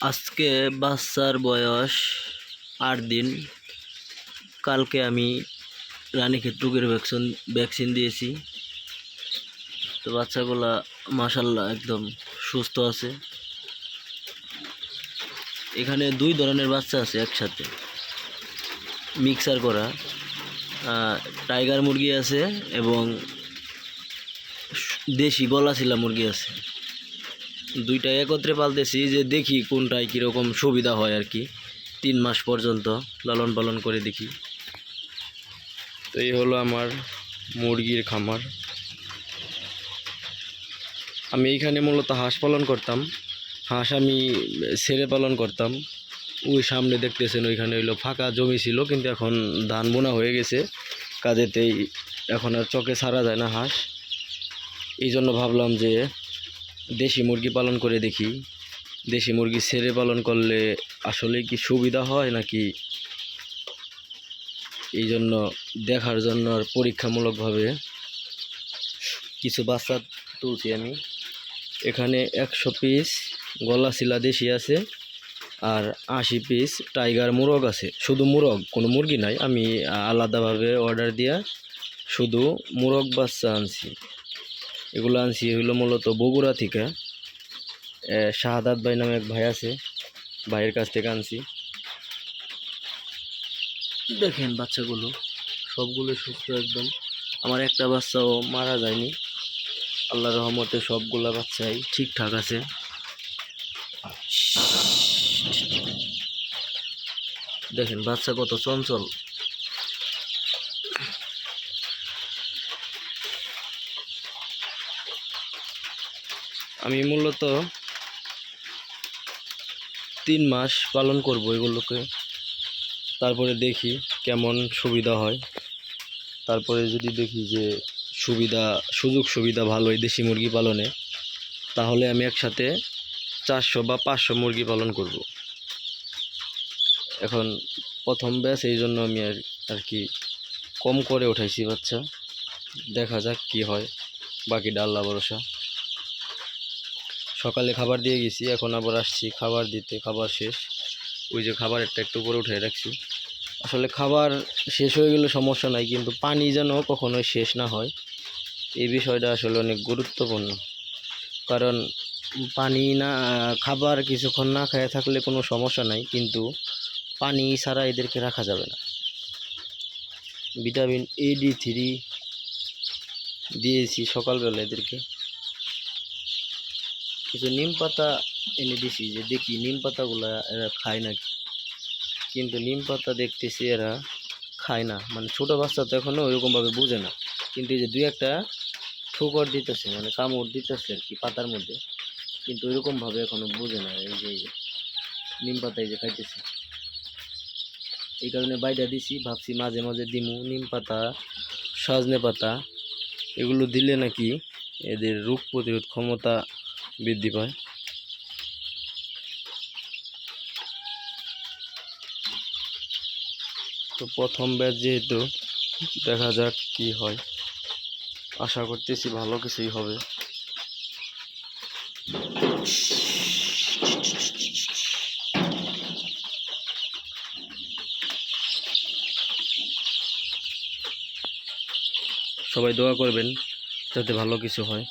আজকে বাচ্চার বয়স ৮ দিন। কালকে আমি রানীক্ষেত রোগের ভ্যাকসিন দিয়েছি। তো বাচ্চাগুলা মাশাল্লাহ একদম সুস্থ আছে। এখানে 2 ধরনের বাচ্চা আছে একসাথে মিক্সার করা। টাইগার মুরগি আছে এবং দেশি গলাচিলা মুরগি আছে। দুইটা একত্রে পালতেছি যে দেখি কোনটায় কীরকম সুবিধা হয় আর কি। 3 মাস পর্যন্ত লালন পালন করে দেখি। তো এই হলো আমার মুরগির খামার। আমি এইখানে মূলত হাঁস পালন করতাম। হাঁস আমি ছেড়ে পালন করতাম। ওই সামনে দেখতেছেন ওইখানে হইলো ফাঁকা জমি ছিল, কিন্তু এখন ধান বোনা হয়ে গেছে কাজেতেই এখন আর চকে ছাড়া যায় না হাঁস। এই জন্য ভাবলাম যে দেশি মুরগি পালন করে দেখি। দেশি মুরগি ছেড়ে পালন করলে আসলে কি সুবিধা হয় নাকি, এই জন্য দেখার জন্য আর পরীক্ষামূলকভাবে কিছু বাচ্চা তুলছি আমি। এখানে 100 পিস গলাচিলা দেশি আছে আর 80 পিস টাইগার মুরগ আছে। শুধু মুরগ, কোনো মুরগি নাই। আমি আলাদাভাবে অর্ডার দিয়া শুধু মুরগ বাচ্চা আনছি। এগুলো আনছি হইলো মূলত বগুড়া থেকে। শাহাদাত ভাই নামে এক ভাই আছে, ভাইয়ের কাছ থেকে আনছি। দেখেন বাচ্চাগুলো সবগুলো সুস্থ একদম। আমার একটা বাচ্চাও মারা যায়নি, আল্লাহর রহমতে সবগুলা বাচ্চাই ঠিকঠাক আছে। দেখেন বাচ্চা কত চঞ্চল। আমি মূলত 3 মাস পালন করব এগুলোকে, তারপরে দেখি কেমন সুবিধা হয়। তারপরে যদি দেখি যে সুযোগ সুবিধা ভালোই দেশি মুরগি পালনে, তাহলে আমি একসাথে 400 বা 500 মুরগি পালন করব। এখন প্রথম ব্যাচ, এই জন্য আমি আর কি কম করে উঠাইছি বাচ্চা। দেখা যাক কি হয়, বাকিটা আল্লাহ ভরসা। সকালে খাবার দিয়ে গেছি, এখন আবার আসছি খাবার দিতে। খাবার শেষ, ওই যে খাবার একটু করে উঠে রাখছি। আসলে খাবার শেষ হয়ে গেলে সমস্যা নাই, কিন্তু পানি যেন কখনোই শেষ না হয়, এই বিষয়টা আসলে অনেক গুরুত্বপূর্ণ। কারণ পানি না, খাবার কিছুক্ষণ না খেয়ে থাকলে কোনো সমস্যা নাই, কিন্তু পানি ছাড়া এদেরকে রাখা যাবে না। ভিটামিন AD3 দিয়েছি সকালবেলা এদেরকে। কিছু নিম পাতা এনে দিছি যে দেখি নিম পাতাগুলা এরা খায় নাকি, কিন্তু নিম পাতা দেখতেছি এরা খায় না। মানে ছোটো বাচ্চা তো এখনও ওইরকমভাবে বুঝে না, কিন্তু এই যে 2-1টা ঠোকর দিতেছে, মানে কামড় দিতেছে আর কি পাতার মধ্যে, কিন্তু ওইরকমভাবে এখনও বুঝে না। এই যে নিম পাতা এই যে খাইতেছে, এই কারণে বাইরে দিছি। ভাবছি মাঝে মাঝে দিমু নিম পাতা, সজনে পাতা, এগুলো দিলে নাকি এদের রোগ প্রতিরোধ ক্ষমতা বৃদ্ধি পায়। তো প্রথম ব্যাচ যেহেতু, দেখা যাক কি হয়। আশা করতেছি ভালো কিছুই হবে। সবাই দোয়া করবেন যাতে ভালো কিছু হয়।